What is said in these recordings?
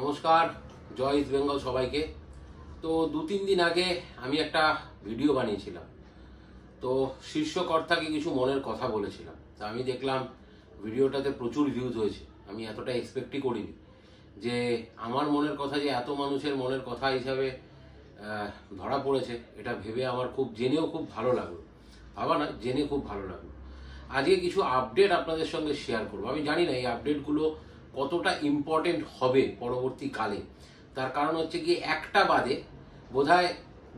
নমস্কার, জয় ইস্ট বেঙ্গল সবাইকে। তো 2-3 দিন আগে আমি একটা ভিডিও বানিয়েছিলাম। তো শীর্ষকর্তাকে কিছু মনের কথা বলেছিলাম। তা আমি দেখলাম ভিডিওটাতে প্রচুর ভিউজ হয়েছে। আমি এতটা এক্সপেক্টই করিনি যে আমার মনের কথা যে এত মানুষের মনের কথা হিসাবে ধরা পড়েছে। এটা ভেবে আমার জেনেও খুব ভালো লাগলো। ভাবা না, জেনে খুব ভালো লাগলো। আজকে কিছু আপডেট আপনাদের সঙ্গে শেয়ার করবো। আমি জানি না এই আপডেটগুলো কতটা ইম্পর্টেন্ট হবে পরবর্তীকালে। তার কারণ হচ্ছে কি, একটা বাদে বোধহয়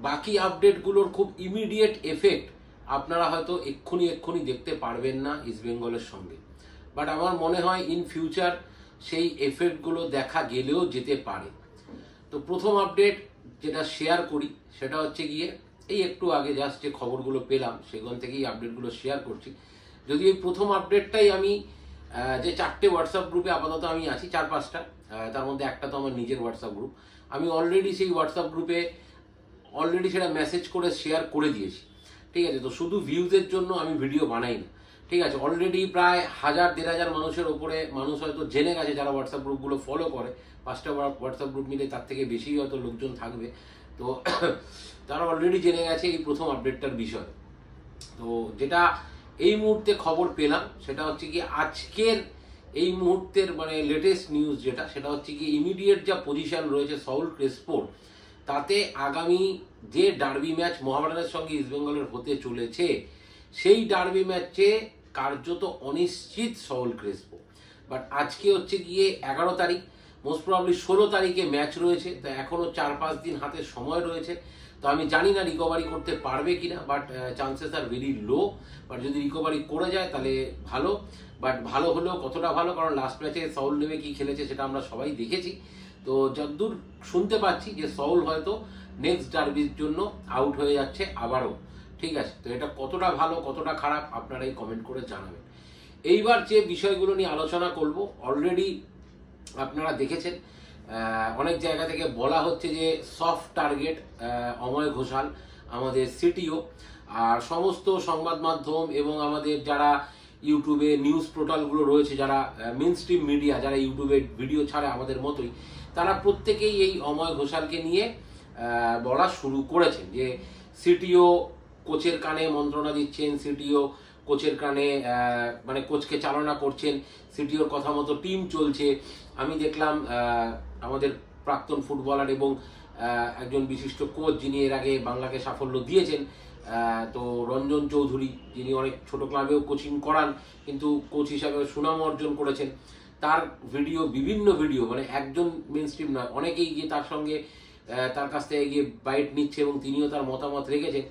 বাকি আপডেটগুলোর খুব ইমিডিয়েট এফেক্ট আপনারা হয়তো এক্ষুনি দেখতে পারবেন না ইস্ট বেঙ্গলের সঙ্গে। বাট আমার মনে হয় ইন ফিউচার সেই এফেক্টগুলো দেখা গেলেও যেতে পারে। তো প্রথম আপডেট যেটা শেয়ার করি সেটা হচ্ছে গিয়ে এই একটু আগে জাস্ট যে খবরগুলো পেলাম সেখান থেকেই আপডেটগুলো শেয়ার করছি। যদি এই প্রথম আপডেটটাই আমি যে 4টে হোয়াটসঅ্যাপ গ্রুপে আপাতত আমি আছি, 4-5টা, তার মধ্যে একটা তো আমার নিজের হোয়াটসঅ্যাপ গ্রুপ। আমি অলরেডি সেই হোয়াটসঅ্যাপ গ্রুপে সেটা মেসেজ করে শেয়ার করে দিয়েছি। ঠিক আছে, তো শুধু ভিউজের জন্য আমি ভিডিও বানাই না। ঠিক আছে, অলরেডি প্রায় 1000-1500 মানুষের ওপরে মানুষ হয়তো জেনে গেছে, যারা হোয়াটসঅ্যাপ গ্রুপগুলো ফলো করে। 5টা হোয়াটসঅ্যাপ গ্রুপ মিলে তার থেকে বেশি হয়তো লোকজন থাকবে। তো তারা অলরেডি জেনে গেছে এই প্রথম আপডেটটার বিষয়। তো যেটা এই মুহূর্তে খবর পেলাম সেটা হচ্ছে কি, আজকের এই মুহূর্তের লেটেস্ট নিউজ যেটা, সেটা হচ্ছে কি ইমিডিয়েট যা পজিশন রয়েছে সাউল ক্রেসপোর, তাতে আগামী যে ডার্বি ম্যাচ মোহামেডানের সঙ্গে ইস্টবেঙ্গলের হতে চলেছে, সেই ডার্বি ম্যাচে কার্যত অনিশ্চিত সাউল ক্রেসপো। বাট আজকে হচ্ছে গিয়ে 11 তারিখ, মোস্ট প্রবাবলি 16 তারিখে ম্যাচ রয়েছে। তো এখনো 4-5 দিন হাতে সময় রয়েছে। তো আমি জানি না রিকভারি করতে পারবে কিনা, but chances are very low. But যদি রিকভারি করে যায় তাহলে ভালো। বাট ভালো হলেও কতটা ভালো, কারণ লাস্ট ম্যাচে সাউল নেমে কি খেলেছে সেটা আমরা সবাই দেখেছি। তো যতদূর শুনতে পাচ্ছি যে সাউল হয়তো নেক্সট ডার্বির জন্য আউট হয়ে যাচ্ছে আবারও। ঠিক আছে, তো এটা কতটা ভালো কতটা খারাপ আপনারাই কমেন্ট করে জানাবেন। এইবার যে বিষয়গুলো নিয়ে আলোচনা করব, অলরেডি আপনারা দেখেছেন অনেক জায়গা থেকে বলা হচ্ছে যে সফট টার্গেট অময় ঘোষাল, আমাদের সিটিও। আর সমস্ত সংবাদ মাধ্যম এবং আমাদের যারা ইউটিউবে নিউজ পোর্টালগুলো রয়েছে, যারা মেইন স্ট্রিম মিডিয়া, যারা ইউটিউবে ভিডিও ছাড়ে আমাদের মতোই, তারা প্রত্যেকেই এই অময় ঘোষালকে নিয়ে বলা শুরু করেছেন যে সিটিও কোচের কানে মন্ত্রণা দিচ্ছেন, সিটিও কোচের কানে কোচকে চালনা করছেন, সিটিওর কথা মতো টিম চলছে। আমি দেখলাম আমাদের প্রাক্তন ফুটবলার এবং একজন বিশিষ্ট কোচ, যিনি এর আগে বাংলাকে সাফল্য দিয়েছেন, তো রঞ্জন চৌধুরী, যিনি অনেক ছোট ক্লাবেও কোচিং করান কিন্তু কোচ হিসাবে সুনাম অর্জন করেছেন, তার ভিডিও, বিভিন্ন ভিডিও, একজন মেইন স্ট্রিম নয়, অনেকেই গিয়ে তার সঙ্গে তার কাছ থেকে গিয়ে বাইট নিচ্ছে এবং তিনিও তার মতামত রেখেছেন।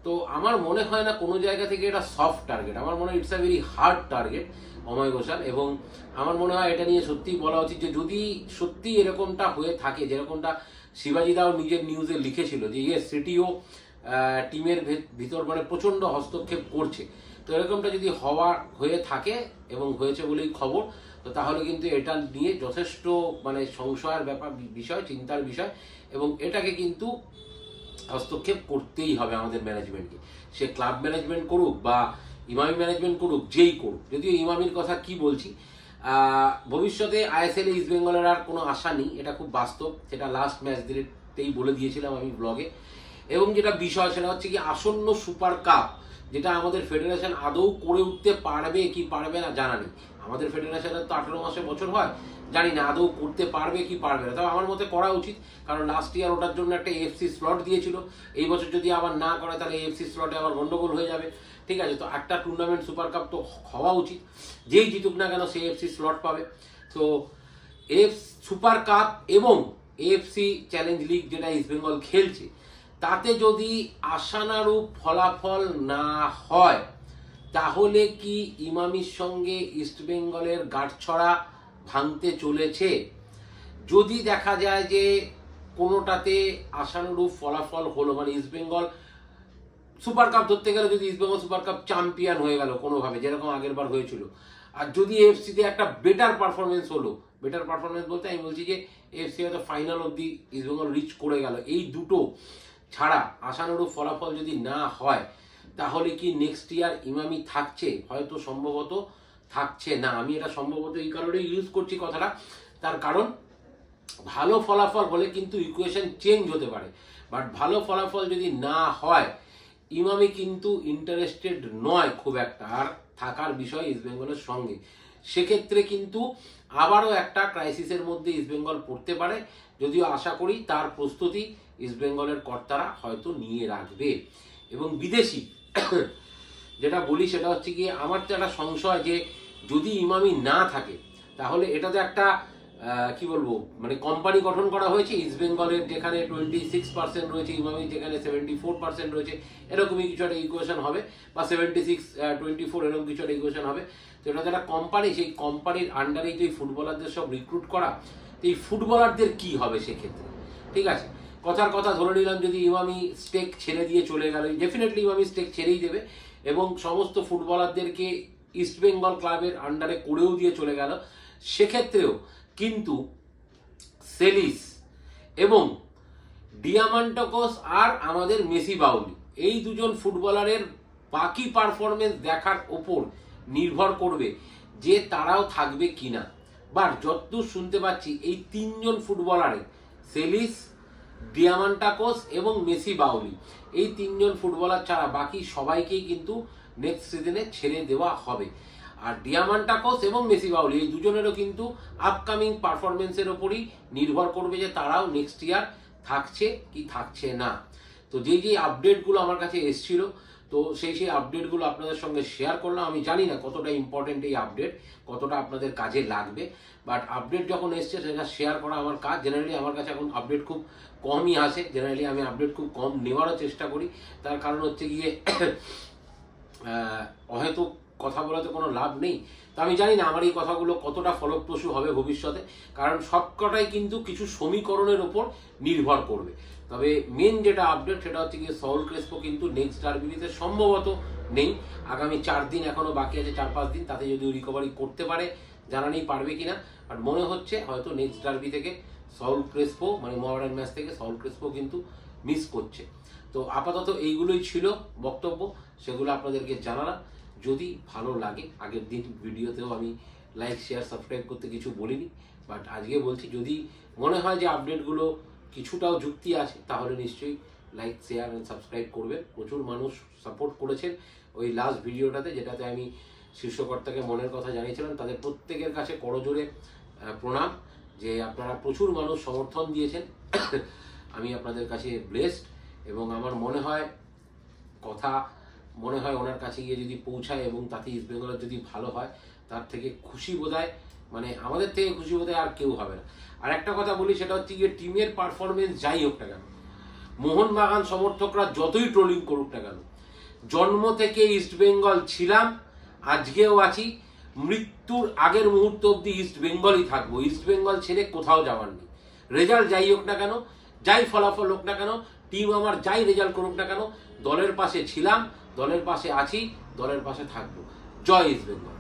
তো আমার মনে হয় না কোনো জায়গা থেকে এটা সফট টার্গেট। আমার মনে হয় it's a very hard target Amay Ghoshal. এবং আমার মনে হয় এটা নিয়ে সত্যিই বলা উচিত যে যদি সত্যি এরকমটা হয়ে থাকে, যেরকমটা শিবাজি দাও নিজের নিউজে লিখেছিল যে সিটিও টিমের ভিতর প্রচণ্ড হস্তক্ষেপ করছে, তো এরকমটা যদি হয়ে থাকে এবং হয়েছে বলেই খবর, তো তাহলে কিন্তু এটা নিয়ে যথেষ্ট সংশয়ের বিষয়, চিন্তার বিষয়। এবং এটাকে কিন্তু হস্তক্ষেপ করতেই হবে আমাদের ম্যানেজমেন্টকে। সে ক্লাব ম্যানেজমেন্ট করুক বা ইমামি ম্যানেজমেন্ট করুক, যেই করুক। যদিও ইমামির কথা কি বলছি, ভবিষ্যতে আইএসএল ইস্ট বেঙ্গলের আর কোনো আশা নেই, এটা খুব বাস্তব। সেটা লাস্ট ম্যাচ দিতেই বলে দিয়েছিলাম আমি ব্লগে। এবং যেটা বিষয় সেটা হচ্ছে কি, আসন্ন সুপার কাপ, যেটা আমাদের ফেডারেশন আদৌ করে উঠতে পারবে কি পারবে না জানা নেই। আমাদের ফেডারেশনের তো 18 মাসে বছর হয়, জানি না আদৌ করতে পারবে কি পারবে না। তবে আমার মতে করা উচিত, কারণ লাস্ট ইয়ার ওটার জন্য একটা এএফসি স্লট দিয়েছিল। এই বছর যদি আবার না করে তাহলে এএফসি স্লটে আবার গন্ডগোল হয়ে যাবে। ঠিক আছে, তো একটা টুর্নামেন্ট সুপার কাপ তো হওয়া উচিত, যেই জিতুক না কেন সে এএফসি স্লট পাবে। তো সুপার কাপ এবং এএফসি চ্যালেঞ্জ লিগ যেটা ইস্ট বেঙ্গল খেলছে, তাতে যদি আশানুরূপ ফলাফল না হয়, তাহলে কি ইমামির সঙ্গে ইস্ট বেঙ্গলের গাঁটছড়া ভাঙতে চলেছে? যদি দেখা যায় যে কোনোটাতে আশানুরূপ ফলাফল হলো, ইস্ট বেঙ্গল সুপার কাপ ধরতে গেলে, যদি east Bengal super cup champion হয়ে গেল কোনোভাবে, যেরকম আগের বার হয়েছিল, আর যদি এফসিতে একটা বেটার পারফরমেন্স হলো, বেটার পারফরমেন্স বলতে আমি বলছি যে এফসি হয়তো ফাইনাল অব্দি ইস্ট বেঙ্গল রিচ করে গেল, এই দুটো ছাড়া আশানুরূপ ফলাফল যদি না হয়, তাহলে কি নেক্সট ইয়ার ইমামি থাকছে? হয়তো সম্ভবত থাকছে না। আমি এটা সম্ভবত এই কারণে ইউজ করছি কথাটা, তার কারণ ভালো ফলাফল হলে কিন্তু ইকুয়েশন চেঞ্জ হতে পারে, বাট ভালো ফলাফল যদি না হয় ইমামি কিন্তু ইন্টারেস্টেড নয় খুব একটা আর থাকার বিষয় ইস্টবেঙ্গলের সঙ্গে। সেক্ষেত্রে কিন্তু আবারও একটা ক্রাইসিসের মধ্যে ইস্টবেঙ্গল পড়তে পারে, যদিও আশা করি তার প্রস্তুতি ইস্টবেঙ্গলের কর্তারা হয়তো নিয়ে রাখবে। এবং বিদেশি যেটা বলি সেটা হচ্ছে কি, আমার তো একটা সংশয় যে যদি ইমামি না থাকে তাহলে এটা তো একটা কি বলবো মানে কোম্পানি গঠন করা হয়েছে ইস্টবেঙ্গলের, যেখানে 26% রয়েছে ইমামি, যেখানে 74% রয়েছে, এরকমই কিছু একটা ইকুয়েশন হবে, বা 76-24 এরকম কিছু একটা ইকুয়েশন হবে। তো এটা যারা কোম্পানি, সেই কোম্পানির আন্ডারেই তো এই ফুটবলারদের সব রিক্রুট করা, তো এই ফুটবলারদের কি হবে সেক্ষেত্রে? ঠিক আছে, কথার কথা ধরে নিলাম যদি ইমামি স্টেক ছেড়ে দিয়ে চলে গেল, ডেফিনেটলি ইমামি স্টেক ছেড়েই দেবে এবং সমস্ত ফুটবলারদেরকে ইস্টবেঙ্গল ক্লাবের আন্ডারে করেও দিয়ে চলে গেল, সেক্ষেত্রেও কিন্তু সেলিস এবং ডিয়ামান্টাকোস আর আমাদের মেসি বাউলি, এই দুজন ফুটবলারের বাকি পারফরমেন্স দেখার ওপর নির্ভর করবে যে তারাও থাকবে কিনা। বা যতদূর শুনতে পাচ্ছি এই তিনজন ফুটবলারের, সেলিস, ডিয়ামান্টাকোস এবং মেসি বাউলি, এই তিনজন ফুটবলার ছাড়া বাকি সবাইকেই কিন্তু নেক্সট সিজনে ছেড়ে দেওয়া হবে। আর ডিয়ামান্টাকোস এবং মেসি বাউলি এই দুজনেরও কিন্তু আপকামিং পারফরমেন্সের ওপরই নির্ভর করবে যে তারাও নেক্সট ইয়ার থাকছে কি থাকছে না। তো যেই আপডেটগুলো আমার কাছে এসেছিল, তো সেই আপডেটগুলো আপনাদের সঙ্গে শেয়ার করলাম। আমি জানি না কতটা ইম্পর্টেন্ট এই আপডেট, কতটা আপনাদের কাজে লাগবে, বাট আপডেট যখন এসছে সেটা শেয়ার করা আমার কাজ। জেনারেলি আমার কাছে এখন আপডেট খুব কমই আসে, জেনারেলি আমি আপডেট খুব কম নেওয়ারও চেষ্টা করি। তার কারণ হচ্ছে গিয়ে হয়তো কথা বলাতে কোনো লাভ নেই। তো আমি জানি না আমার এই কথাগুলো কতটা ফলপ্রসূ হবে ভবিষ্যতে, কারণ সবকটাই কিন্তু কিছু সমীকরণের ওপর নির্ভর করবে। তবে মেন যেটা আপডেট সেটা হচ্ছে গিয়ে সউল ক্রেসপো কিন্তু নেক্সট ডার্বিতে সম্ভবত নেই। আগামী 4 দিন এখনো বাকি আছে, 4-5 দিন, তাতে যদি রিকভারি করতে পারে, জানা নেই পারবে কিনা, আর মনে হচ্ছে হয়তো নেক্সট ডার্বি থেকে সউল ক্রেসপো মানে মোহামেডান ম্যাচ থেকে সউল ক্রেসপো কিন্তু মিস করছে। তো আপাতত এইগুলোই ছিল বক্তব্য, সেগুলো আপনাদেরকে জানালাম। যদি ভালো লাগে, আগের দিন ভিডিওতেও আমি লাইক, শেয়ার, সাবস্ক্রাইব করতে কিছু বলিনি, বাট আজকে বলছি যদি মনে হয় যে আপডেটগুলো কিছুটাও যুক্তি আছে তাহলে নিশ্চয়ই লাইক, শেয়ার অ্যান্ড সাবস্ক্রাইব করবে। প্রচুর মানুষ সাপোর্ট করেছেন ওই লাস্ট ভিডিওটাতে, যেটাতে আমি শীর্ষকর্তাকে মনের কথা জানিয়েছিলাম। তাদের প্রত্যেকের কাছে করজোড়ে প্রণাম যে আপনারা প্রচুর মানুষ সমর্থন দিয়েছেন। আমি আপনাদের কাছে ব্লেসড এবং আমার মনে হয় ওনার কাছে গিয়ে যদি পৌঁছায় এবং তাতে ইস্টবেঙ্গলের যদি ভালো হয়, তার থেকে খুশি বোধহয় মানে আমাদের থেকে খুশি বোধহয় আর কেউ হবে না। আর একটা কথা বলি, সেটা হচ্ছে গিয়ে টিমের পারফরমেন্স যাই হোক না কেন, মোহনবাগান সমর্থকরা যতই ট্রোলিং করুক না কেন, জন্ম থেকে ইস্টবেঙ্গল ছিলাম, আজকেও আছি, মৃত্যুর আগের মুহূর্ত অব্দি ইস্টবেঙ্গলই থাকবো। ইস্টবেঙ্গল ছেড়ে কোথাও যাওয়ার নেই। রেজাল্ট যাই হোক না কেন, যাই ফলাফল হোক না কেন, টিম আমার যাই রেজাল্ট করুক না কেন, দলের পাশে ছিলাম, দলের পাশে আছি, দলের পাশে থাকবো। জয় ইস্টবেঙ্গল।